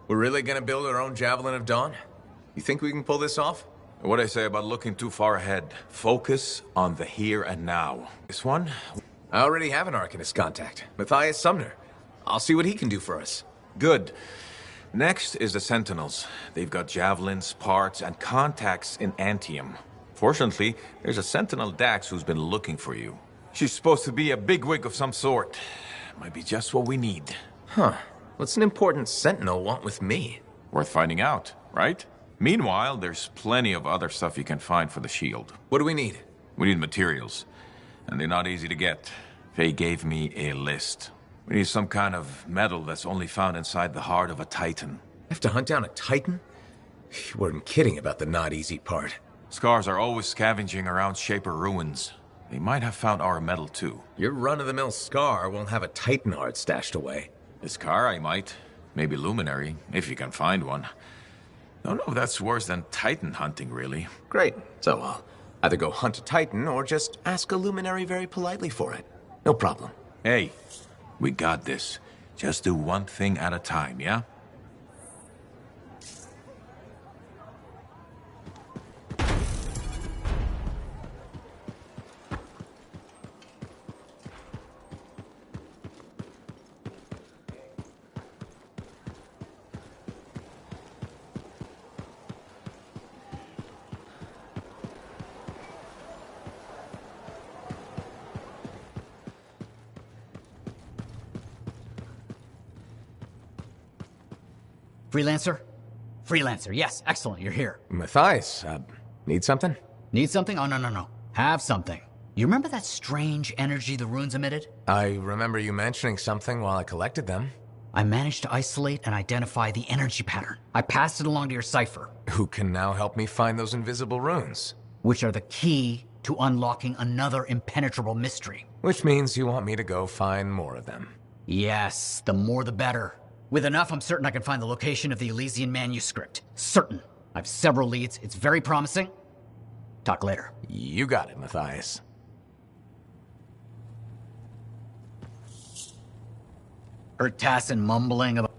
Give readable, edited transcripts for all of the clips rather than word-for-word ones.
We're really gonna build our own Javelin of Dawn? You think we can pull this off? What I say about looking too far ahead. Focus on the here and now. This one? I already have an Arcanist contact, Matthias Sumner. I'll see what he can do for us. Good. Next is the Sentinels. They've got javelins, parts, and contacts in Anthem. Fortunately, there's a Sentinel Dax who's been looking for you. She's supposed to be a bigwig of some sort. Might be just what we need. Huh. What's an important Sentinel want with me? Worth finding out, right? Meanwhile, there's plenty of other stuff you can find for the shield. What do we need? We need materials, and they're not easy to get. Faye gave me a list. We need some kind of metal that's only found inside the heart of a Titan. I have to hunt down a Titan? You weren't kidding about the not easy part. Scars are always scavenging around Shaper ruins. They might have found our metal too. Your run-of-the-mill Scar won't have a Titan heart stashed away. This car I might. Maybe Luminary, if you can find one. Don't know if that's worse than Titan hunting, really. Great. So I'll either go hunt a Titan or just ask a Luminary very politely for it. No problem. Hey, we got this. Just do one thing at a time, yeah? Freelancer? Freelancer, yes, excellent, you're here. Matthias, need something? Need something? Oh, no. Have something. You remember that strange energy the runes emitted? I remember you mentioning something while I collected them. I managed to isolate and identify the energy pattern. I passed it along to your cipher. Who can now help me find those invisible runes? Which are the key to unlocking another impenetrable mystery. Which means you want me to go find more of them. Yes, the more the better. With enough, I'm certain I can find the location of the Elysian manuscript. Certain. I have several leads. It's very promising. Talk later. You got it, Matthias. Heard Tassin mumbling about...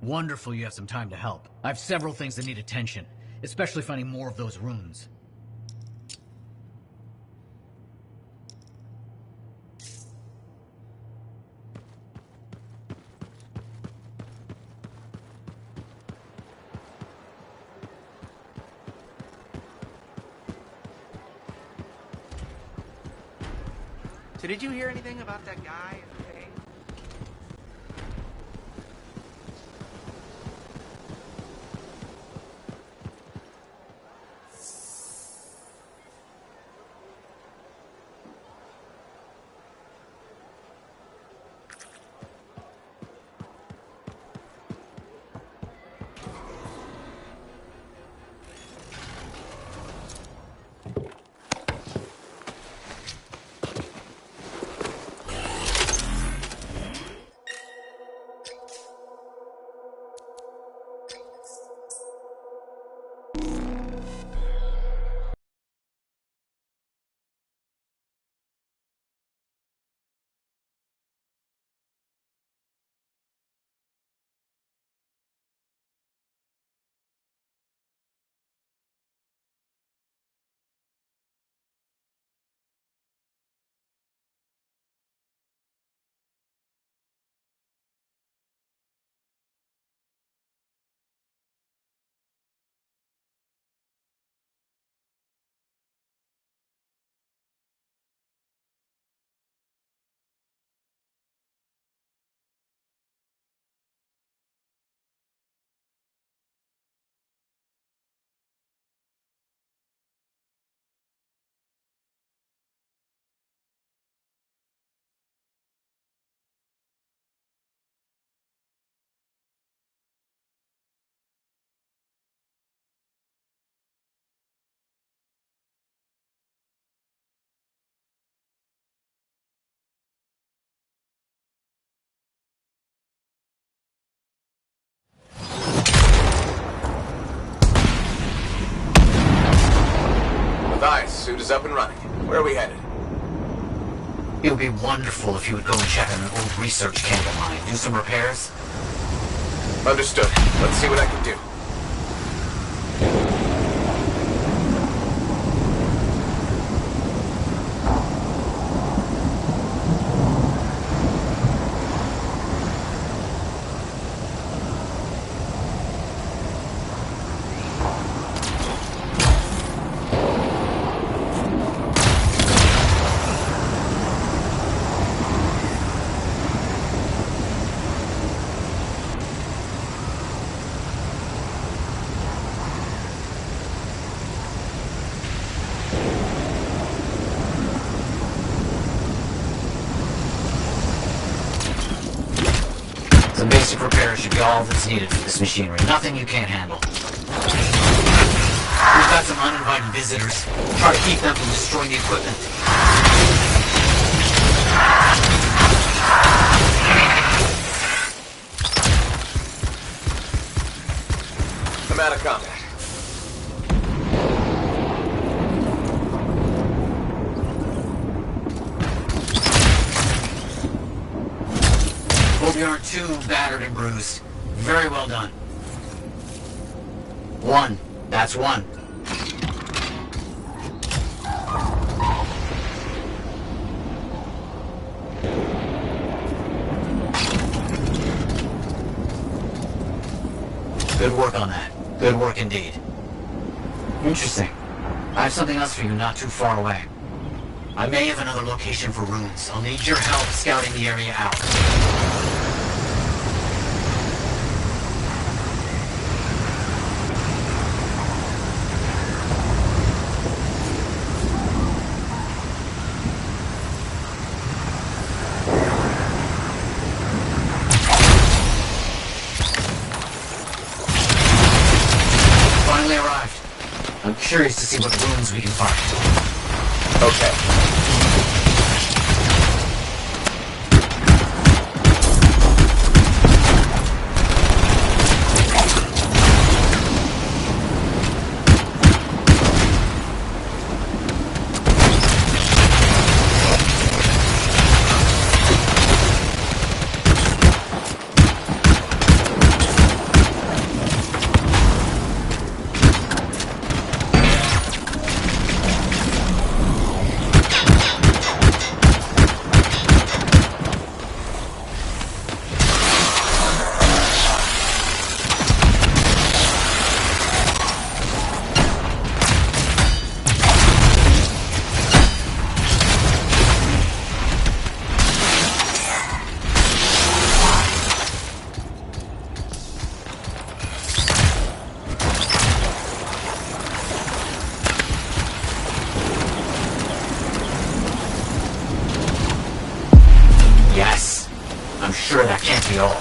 Wonderful you have some time to help. I have several things that need attention, especially finding more of those runes. So did you hear anything about that guy? is up and running. Where are we headed? It would be wonderful if you would go and check on an old research camp of mine. Do some repairs. Understood. Let's see what I can do. Some basic repairs should be all that's needed for this machinery. Nothing you can't handle. We've got some uninvited visitors. Try to keep them from destroying the equipment. I'm out of combat. Hope you aren't too battered and bruised. Very well done. One. That's one. Good work on that. Good work indeed. Interesting. I have something else for you not too far away. I may have another location for runes. I'll need your help scouting the area out. Finally arrived. I'm curious to see what runes we can find. Okay. Yes. I'm sure that can't be all.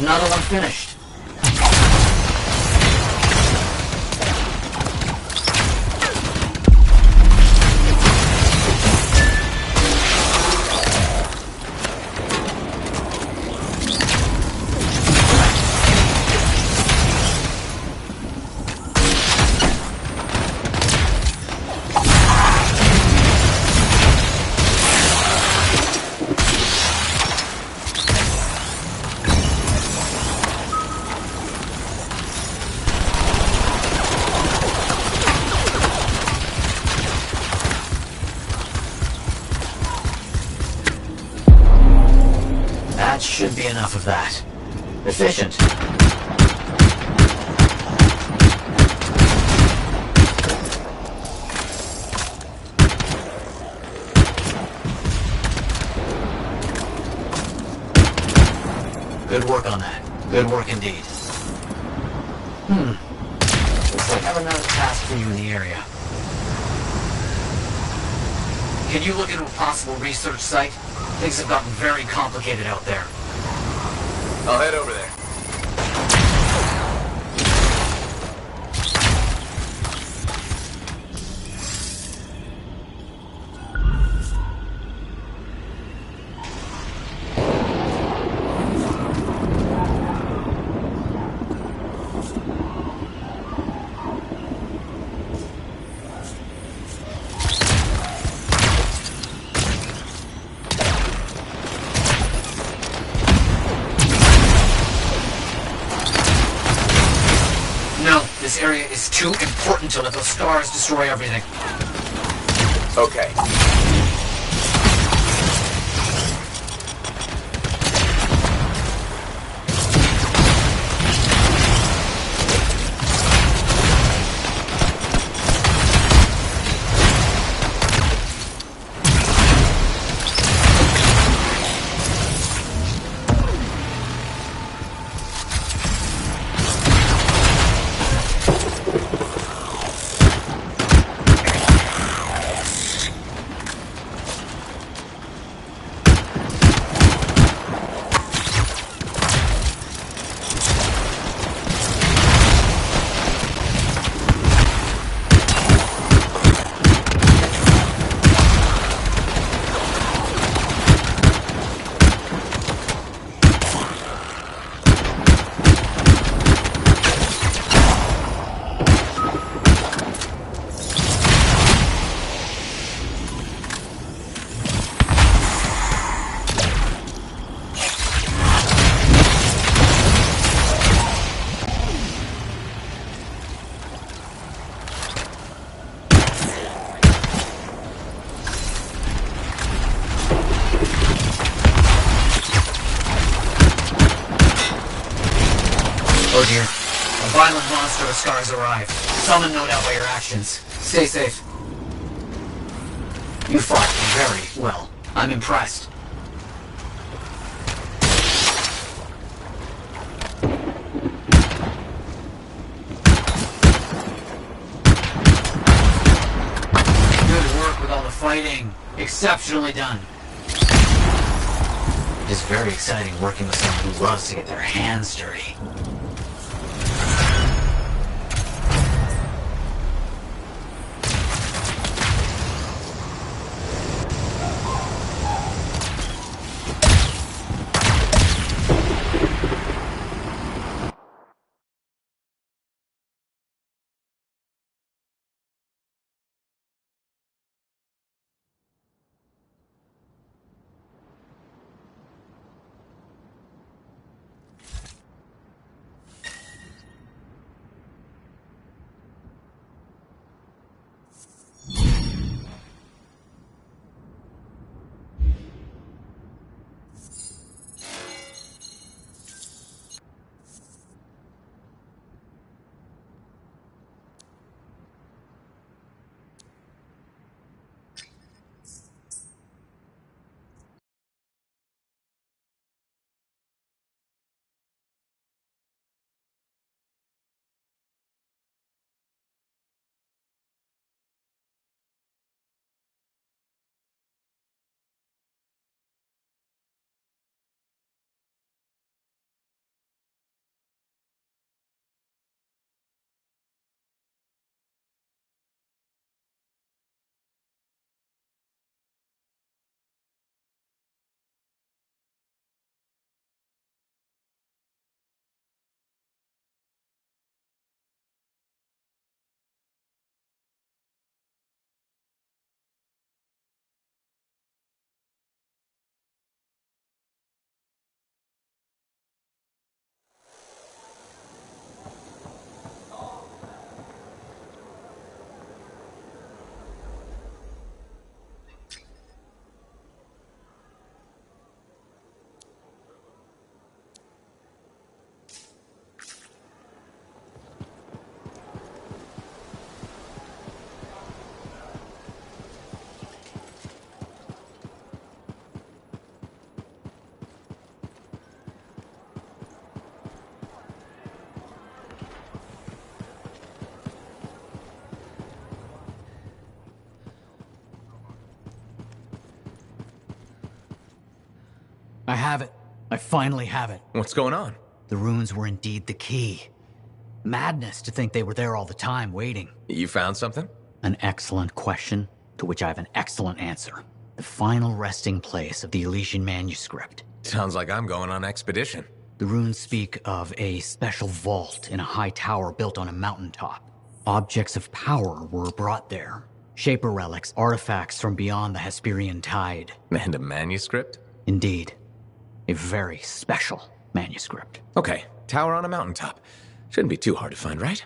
Another one finished. Should be enough of that. Efficient. Good work on that. Good work indeed. Looks like I have another task for you in the area. Can you look into a possible research site? Things have gotten very complicated out there. I'll head over there. This area is too important to let those stars destroy everything. Okay. Oh dear. A violent monster of scars arrived. Summoned no doubt by your actions. Stay safe. You fought very well. I'm impressed. Good work with all the fighting. Exceptionally done. It is very exciting working with someone who loves to get their hands dirty. I have it. I finally have it. What's going on? The runes were indeed the key. Madness to think they were there all the time, waiting. You found something? An excellent question, to which I have an excellent answer. The final resting place of the Elysian manuscript. Sounds like I'm going on expedition. The runes speak of a special vault in a high tower built on a mountaintop. Objects of power were brought there. Shaper relics, artifacts from beyond the Hesperian tide. And a manuscript? Indeed. A very special manuscript. Okay, tower on a mountaintop. Shouldn't be too hard to find, right?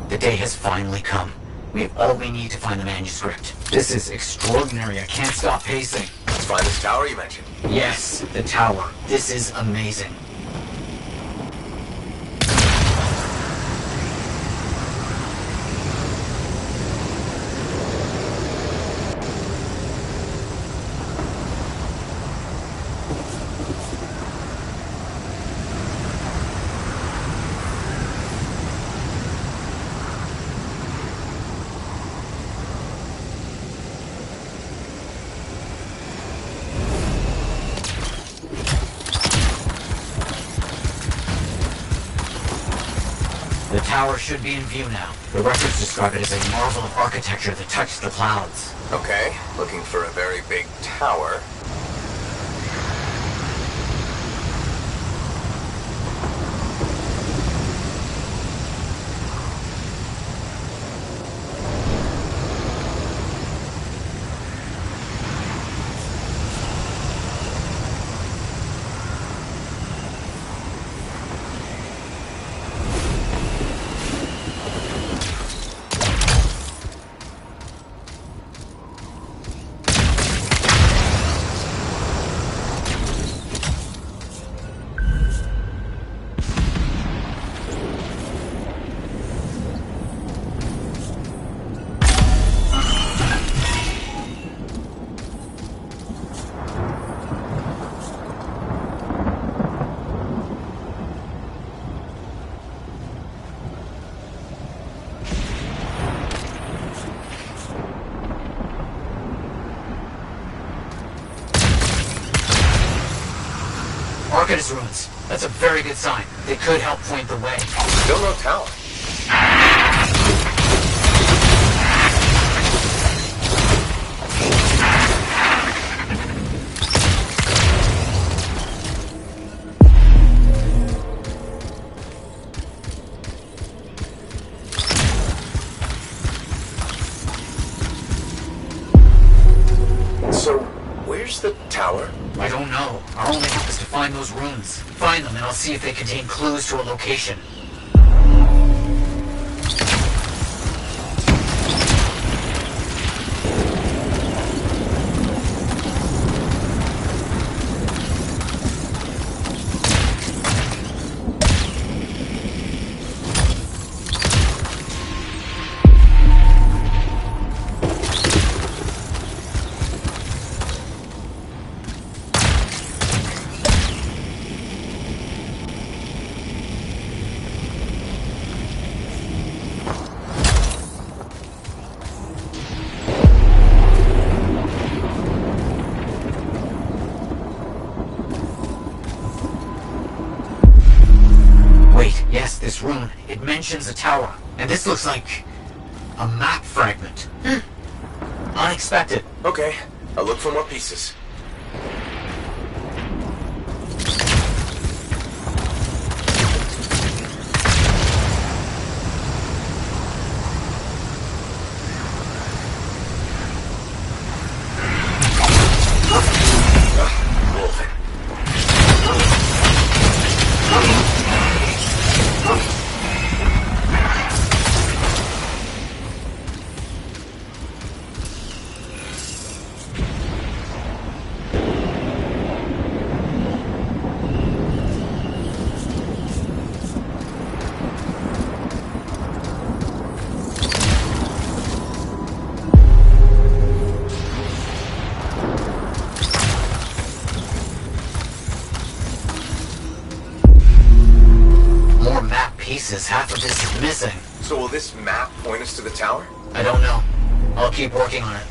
The day has finally come. We have all we need to find the manuscript. This is extraordinary. I can't stop pacing. Let's find this tower you mentioned. Yes, the tower. This is amazing. The tower should be in view now. The records describe it as a marvel of architecture that touched the clouds. Okay, looking for a very big tower. Arcanist ruins. That's a very good sign. They could help point the way. Still no tower. So, where's the tower? I don't know. Our only hope is to find those runes. Find them and I'll see if they contain clues to a location. It mentions a tower, and this looks like a map fragment. Unexpected. Okay, I'll look for more pieces. Half of this is missing. So will this map point us to the tower? I don't know. I'll keep working on it.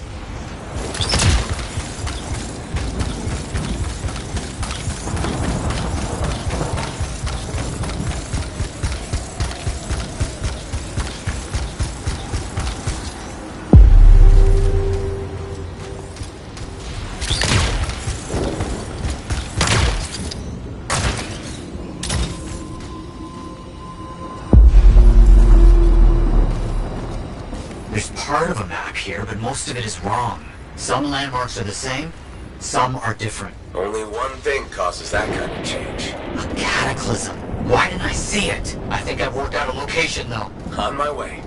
There's part of a map here, but most of it is wrong. Some landmarks are the same, some are different. Only one thing causes that kind of change. A cataclysm. Why didn't I see it? I think I've worked out a location, though. On my way.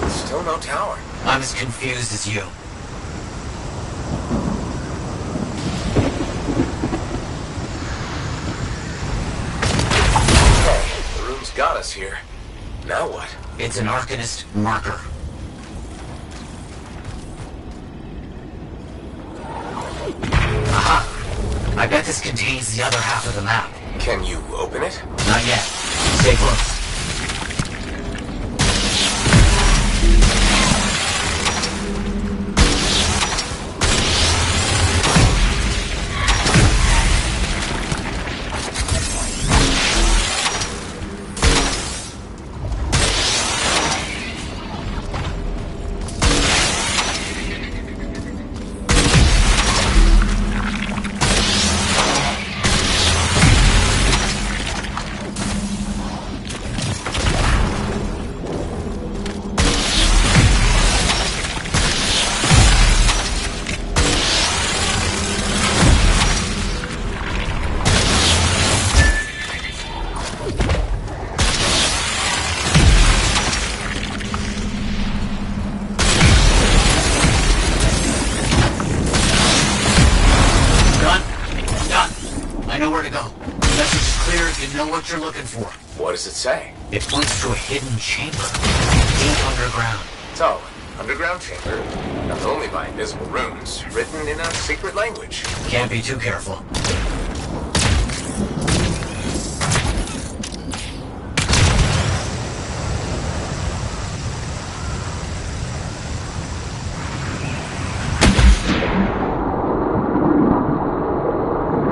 Still no tower. I'm as confused as you. Okay, the room's got us here. Now what? It's an Arcanist marker. Aha! I bet this contains the other half of the map. Can you open it? Not yet. Stay close. I know where to go. The message is clear if you know what you're looking for. What does it say? It points to a hidden chamber, deep underground. So, underground chamber, not only by invisible runes, written in a secret language. Can't be too careful.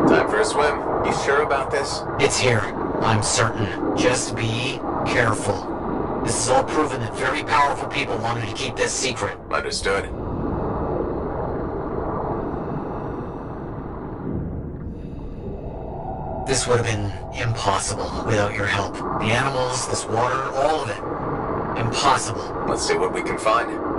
Time for a swim. You sure about this? It's here. I'm certain. Just be careful. This is all proven that very powerful people wanted to keep this secret. Understood. This would have been impossible without your help. The animals, this water, all of it. Impossible. Let's see what we can find.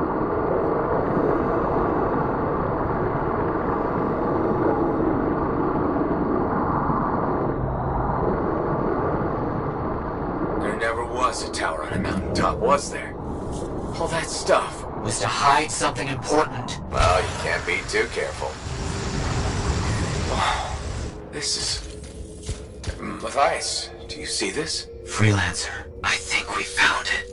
There never was a tower on a mountaintop, was there? All that stuff Was to hide something important. Well, you can't be too careful. Wow. This is... Matthias, do you see this? Freelancer, I think we found it.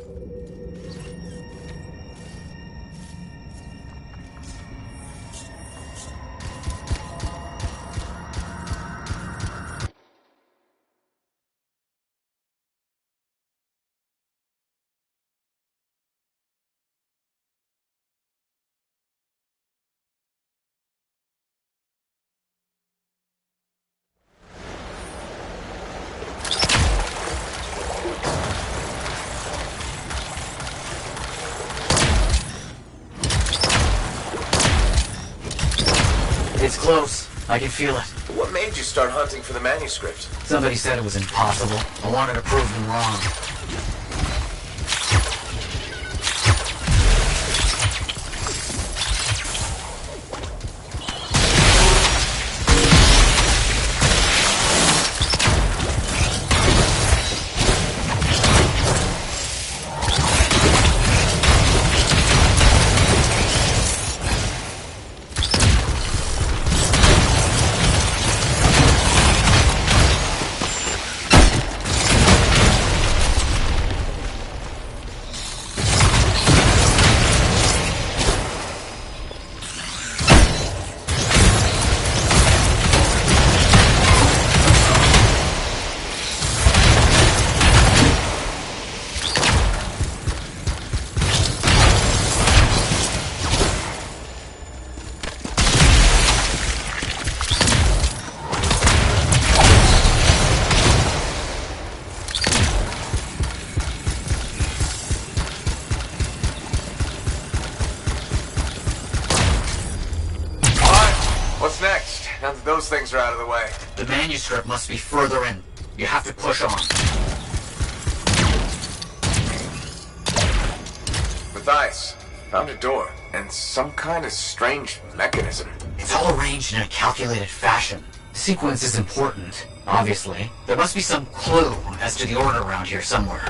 It's close. I can feel it. What made you start hunting for the manuscript? Somebody said it was impossible. I wanted to prove them wrong. What's next, now that those things are out of the way? The manuscript must be further in. You have to push on. Matthias, found a door, and some kind of strange mechanism. It's all arranged in a calculated fashion. The sequence is important, obviously. There must be some clue as to the order around here somewhere.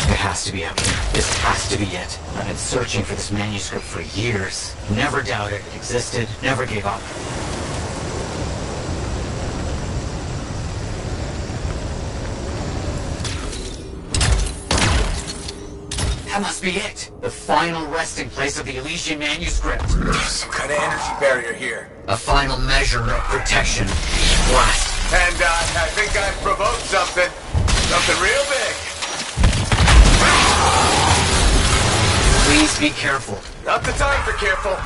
It has to be up here. This has to be it. I've been searching for this manuscript for years. Never doubted it existed, never gave up. That must be it. The final resting place of the Elysian manuscript. Some kind of energy barrier here. A final measure of protection. Blast. And I think I've provoked something. Something real big. Please be careful. Not the time for careful.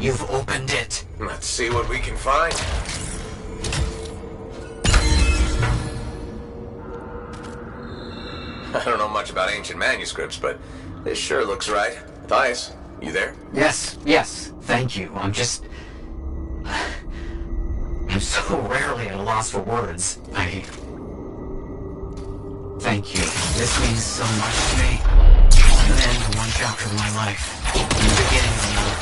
You've opened it. Let's see what we can find. I don't know much about ancient manuscripts, but this sure looks right. Matthias, you there? Yes, thank you. I'm so rarely at a loss for words. Thank you. This means so much to me. The end of one chapter of my life. And the beginning of another.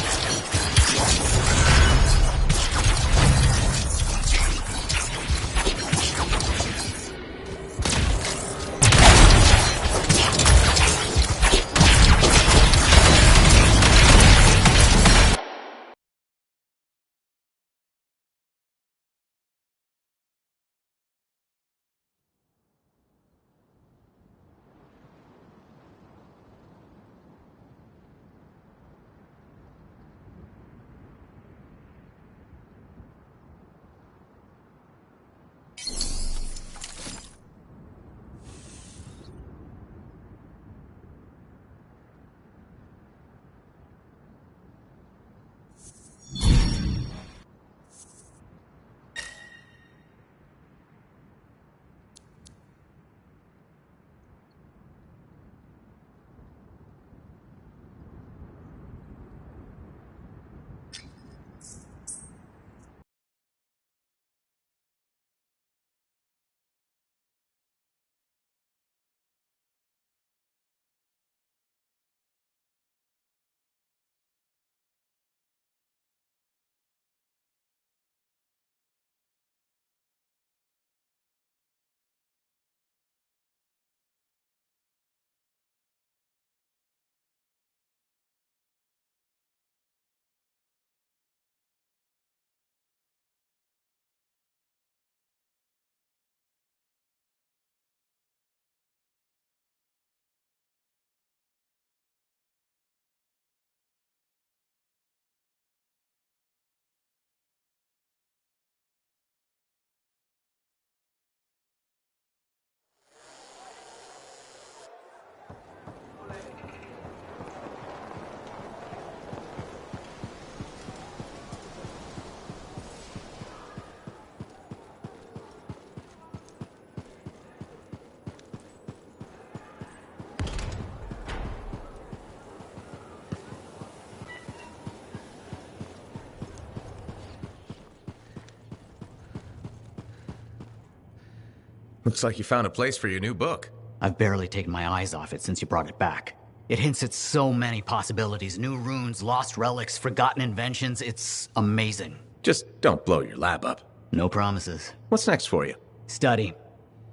Looks like you found a place for your new book. I've barely taken my eyes off it since you brought it back. It hints at so many possibilities. New runes, lost relics, forgotten inventions. It's amazing. Just don't blow your lab up. No promises. What's next for you? Study.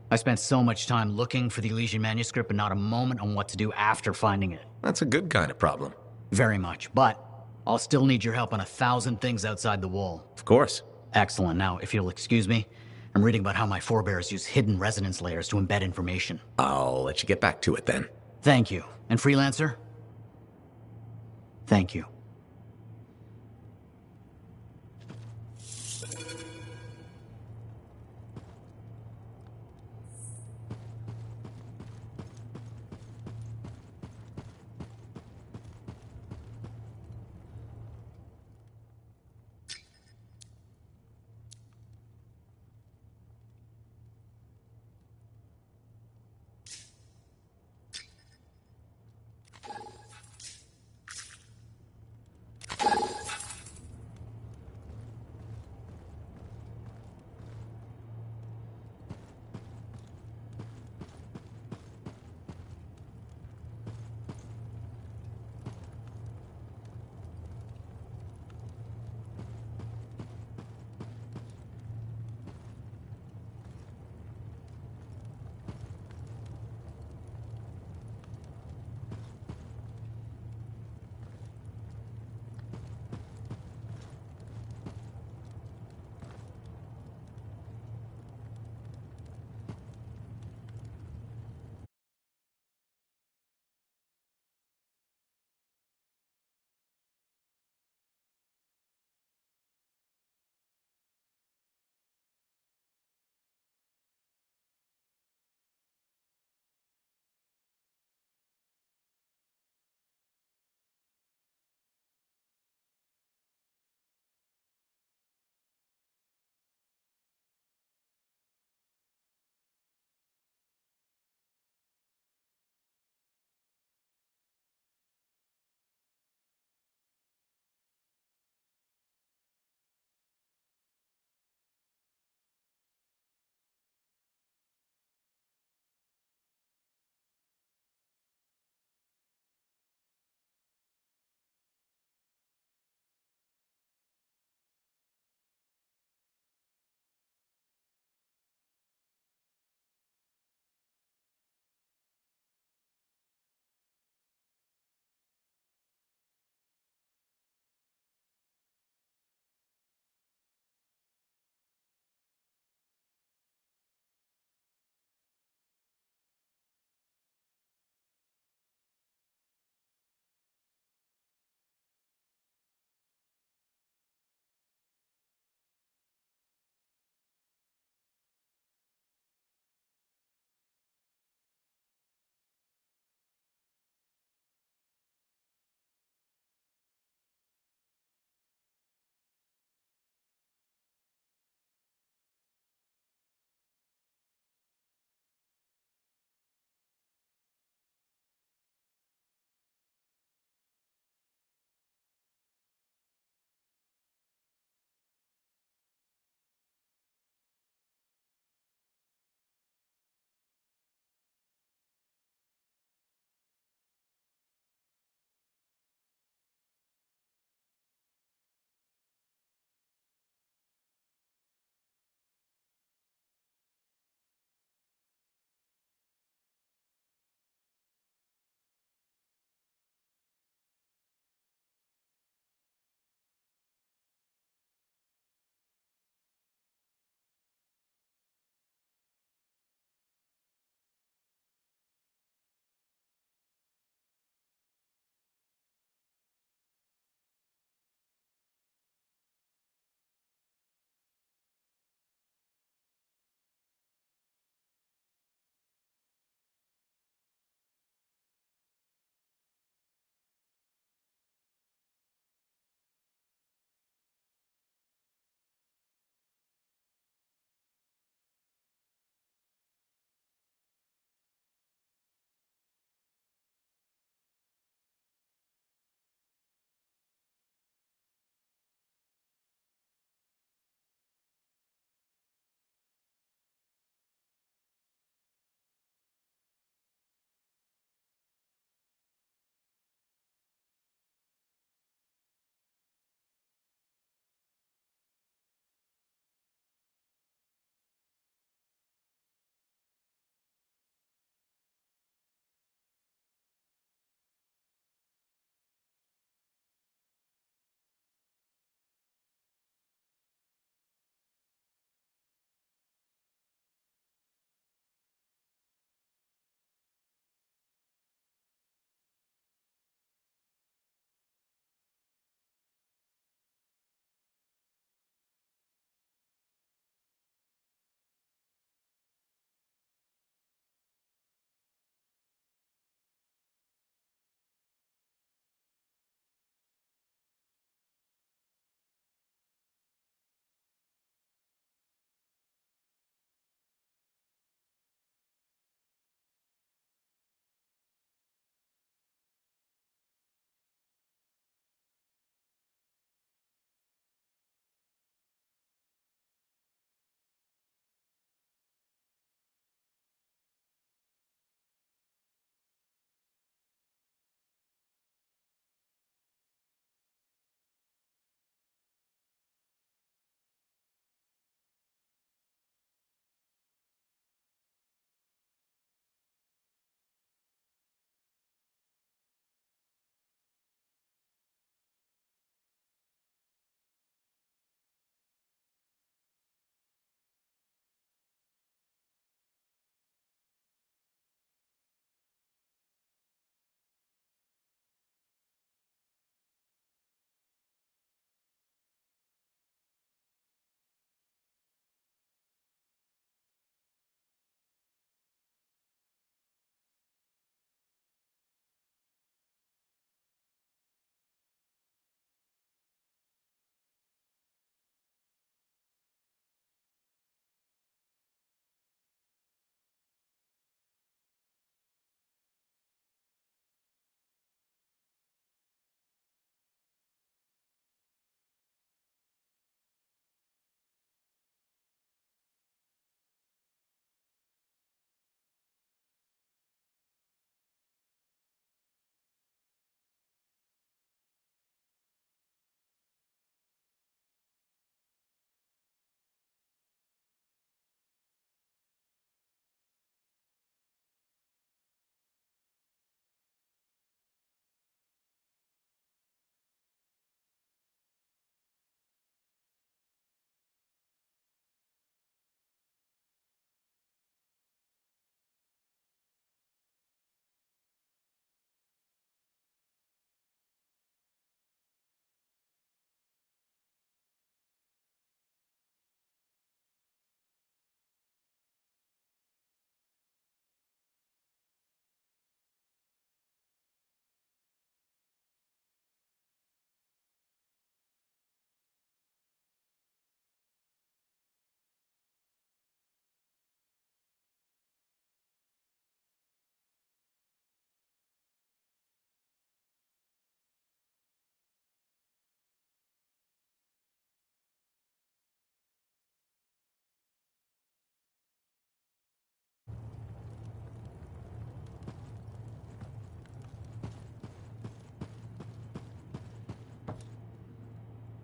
I spent so much time looking for the Elysian manuscript, but not a moment on what to do after finding it. That's a good kind of problem. Very much, but I'll still need your help on 1,000 things outside the wall. Of course. Excellent. Now, if you'll excuse me, I'm reading about how my forebears use hidden resonance layers to embed information. I'll let you get back to it then. Thank you. And Freelancer? Thank you.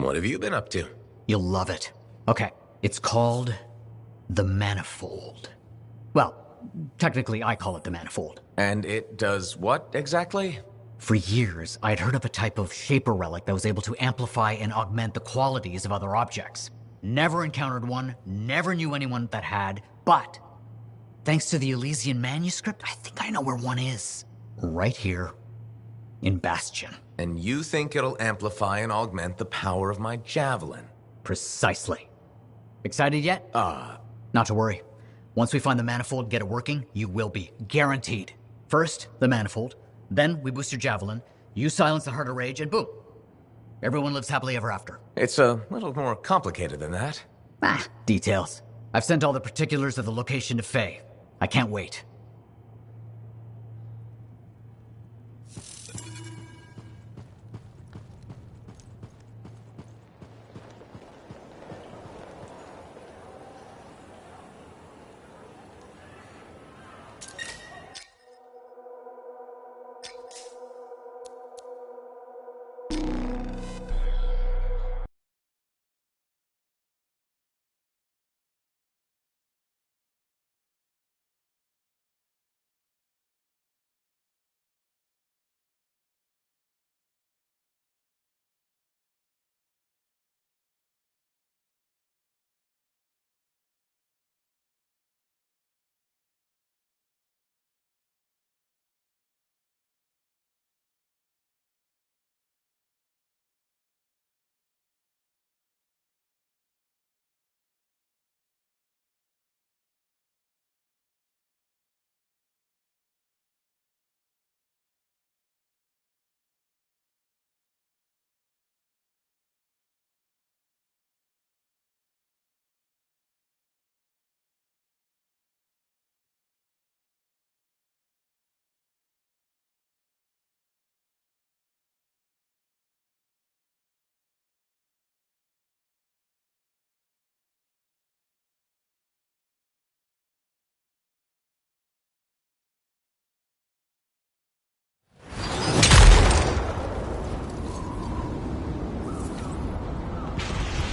What have you been up to? You'll love it. Okay, it's called the Manifold. Well, technically I call it the Manifold. And it does what exactly? For years, I'd heard of a type of Shaper relic that was able to amplify and augment the qualities of other objects. Never encountered one, never knew anyone that had, but thanks to the Elysian manuscript, I think I know where one is. Right here in Bastion. And you think it'll amplify and augment the power of my javelin? Precisely. Excited yet? Not to worry. Once we find the Manifold, get it working, you will be. Guaranteed. First, the Manifold. Then we boost your javelin. You silence the Heart of Rage, and boom. Everyone lives happily ever after. It's a little more complicated than that. Details. I've sent all the particulars of the location to Faye. I can't wait.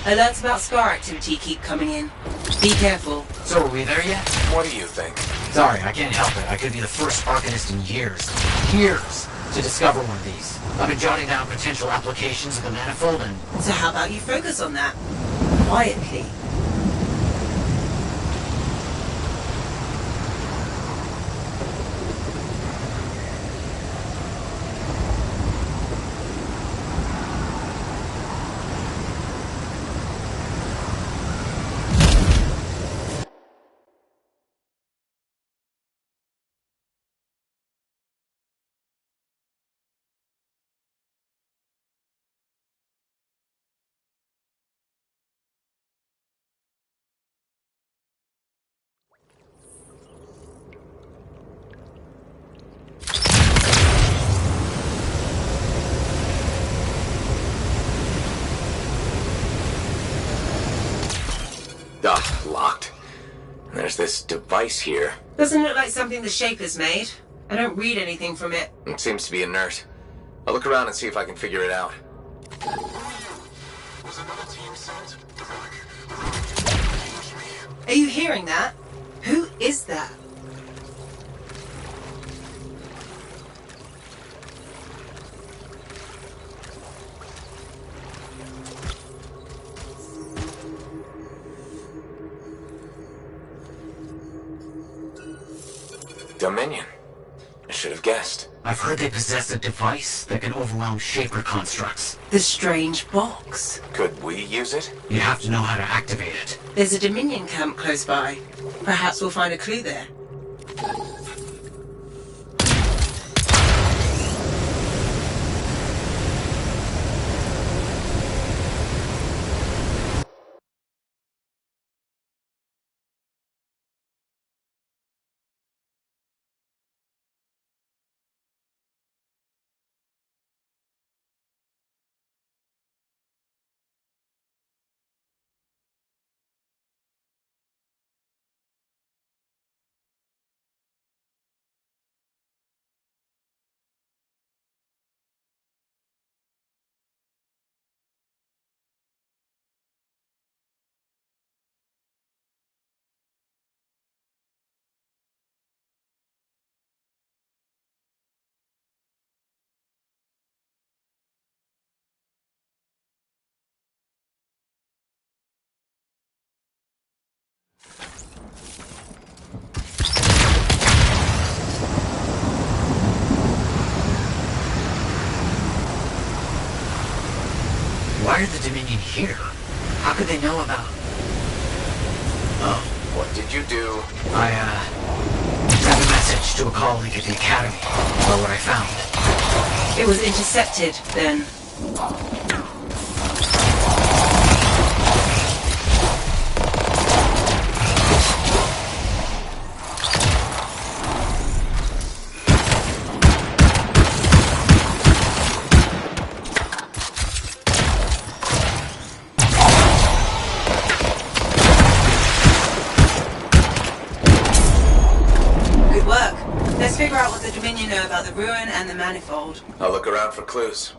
Alerts about Scar activity keep coming in. Be careful. So are we there yet? What do you think? Sorry, I can't help it. I could be the first Arcanist in years to discover one of these. I've been jotting down potential applications of the Manifold and... So how about you focus on that? Quietly. Locked. There's this device here. Doesn't look like something the Shaper's made. I don't read anything from it. It seems to be inert. I'll look around and see if I can figure it out. Was another team sent? The relic. Are you hearing that? Who is that? Dominion. I should have guessed. I've heard they possess a device that can overwhelm Shaper constructs. The strange box. Could we use it? You have to know how to activate it. There's a Dominion camp close by. Perhaps we'll find a clue there. here? How could they know about... Oh, what did you do? I, sent a message to a colleague at the Academy about what I found. It was intercepted, then. Good work. Let's figure out what the Dominion know about the ruin and the manifold. I'll look around for clues.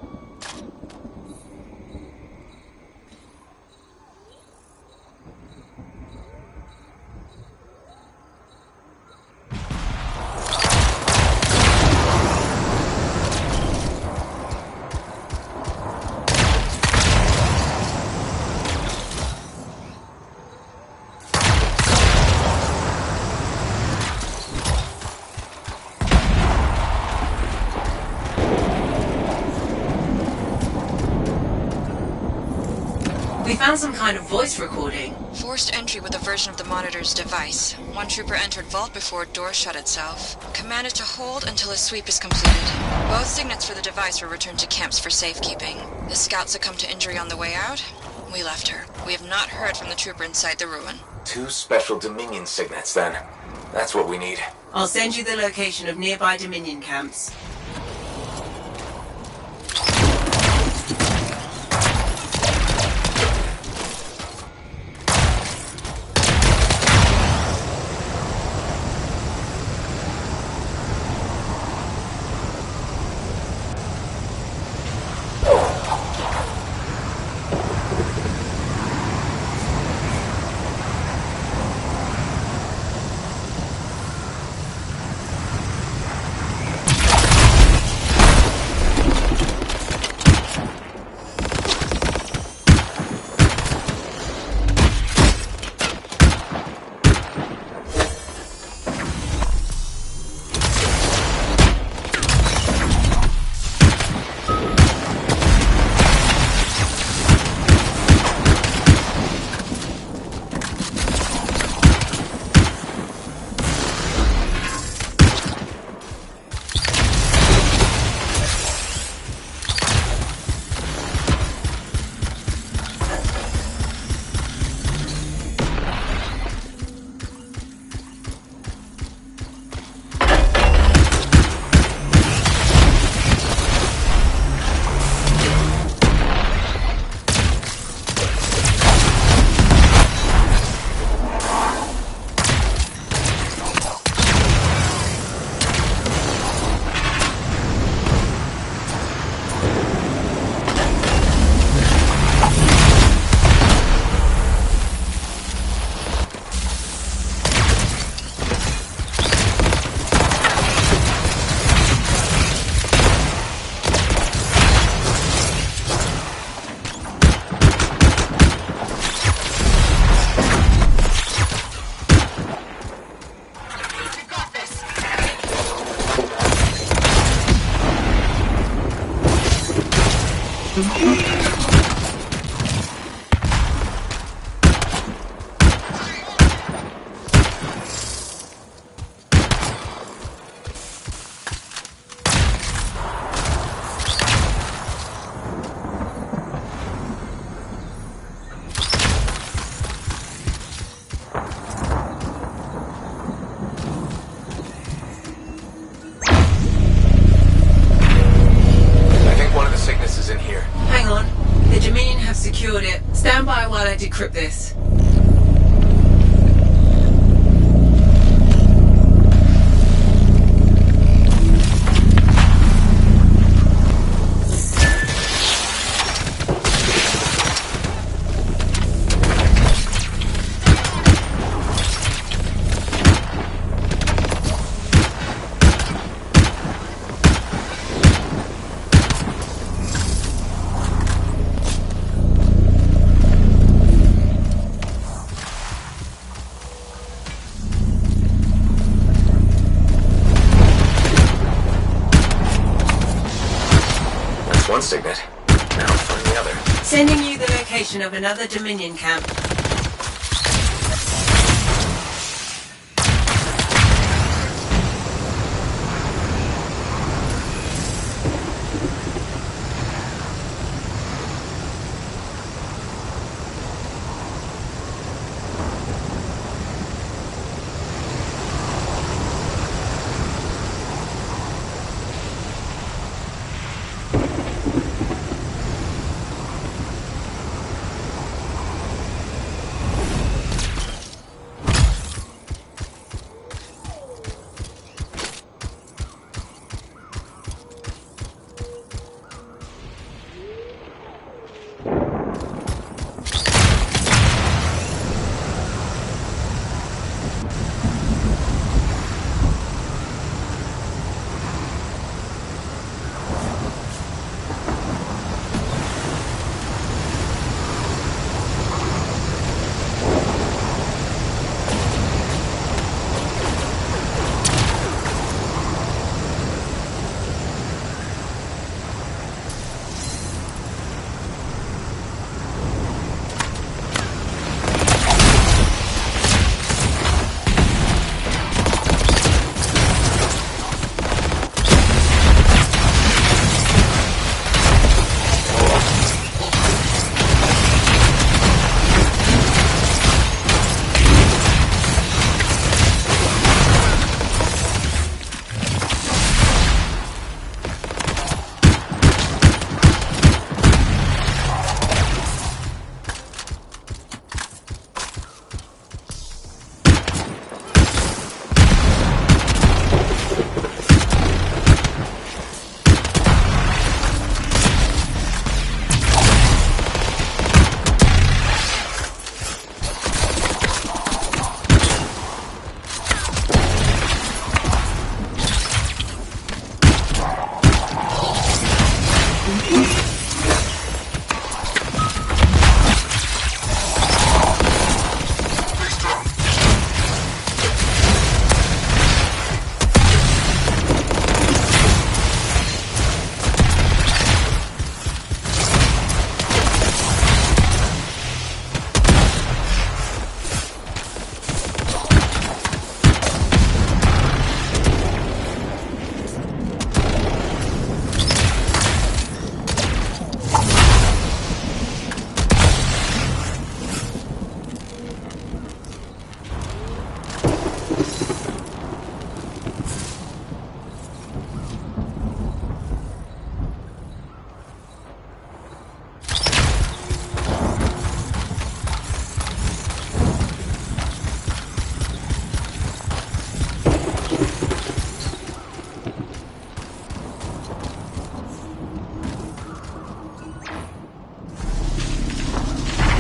We found some kind of voice recording. Forced entry with a version of the monitor's device. One trooper entered vault before a door shut itself. Commanded to hold until a sweep is completed. Both signets for the device were returned to camps for safekeeping. The scout succumbed to injury on the way out. We left her. We have not heard from the trooper inside the ruin. 2 special Dominion signets, then. That's what we need. I'll send you the location of nearby Dominion camps. Secured it. Stand by while I decrypt this. One signet. Now find the other. Sending you the location. location of another Dominion camp.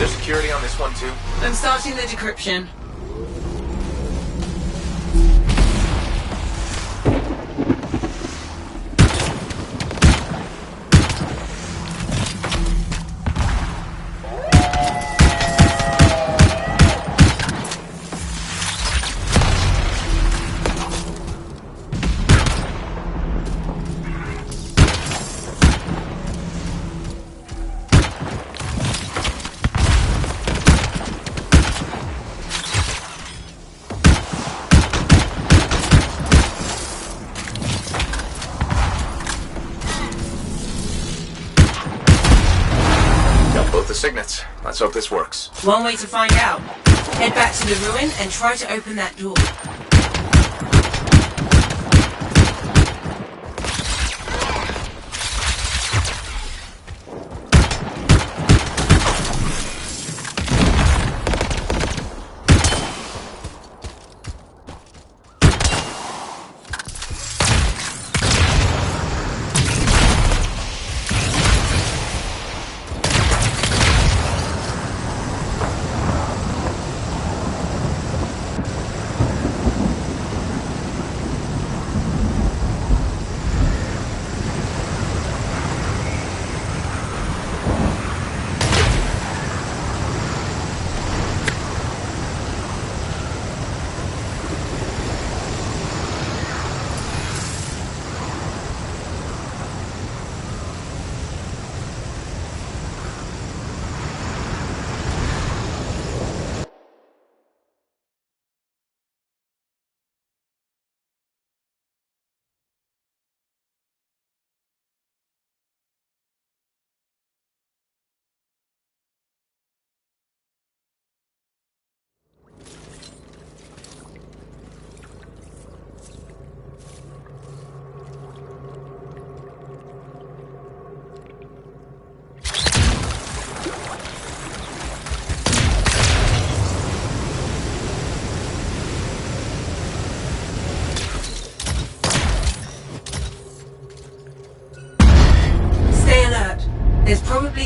There's security on this one too? I'm starting the decryption. The signets. Let's hope this works. One way to find out. Head back to the ruin and try to open that door.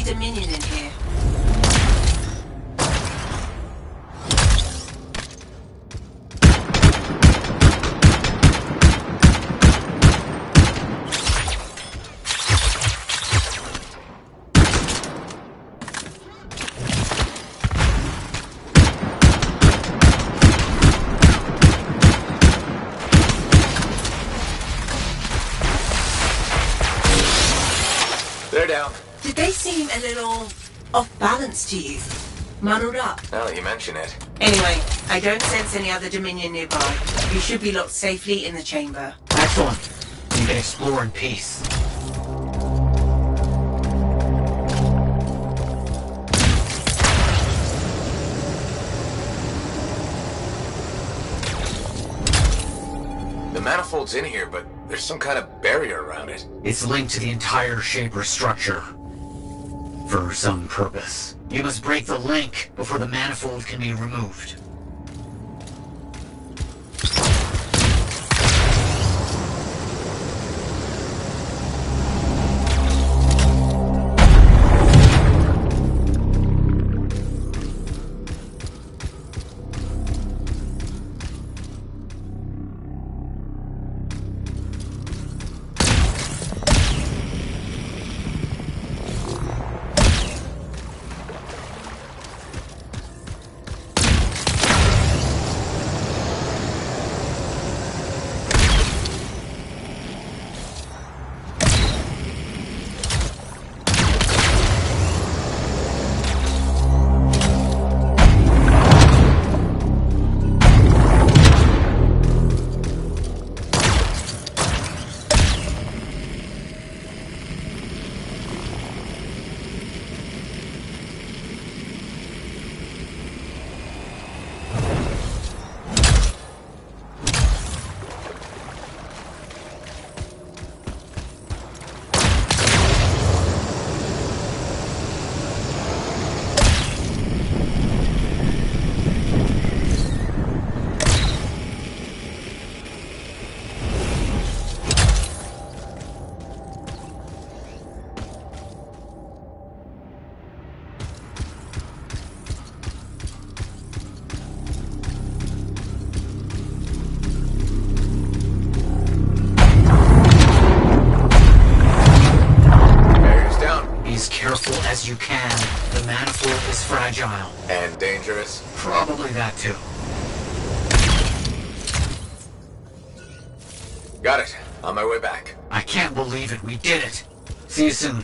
Dominion in here. They're down. Did they seem a little off balance to you? Muddled up? Now that you mention it. Anyway, I don't sense any other Dominion nearby. You should be locked safely in the chamber. Excellent. You can explore in peace. The manifold's in here, but there's some kind of barrier around it. It's linked to the entire Shaper structure. For some purpose. You must break the link before the manifold can be removed. As you can. The manifold is fragile. And dangerous? Probably that too. Got it. On my way back. I can't believe it. We did it. See you soon.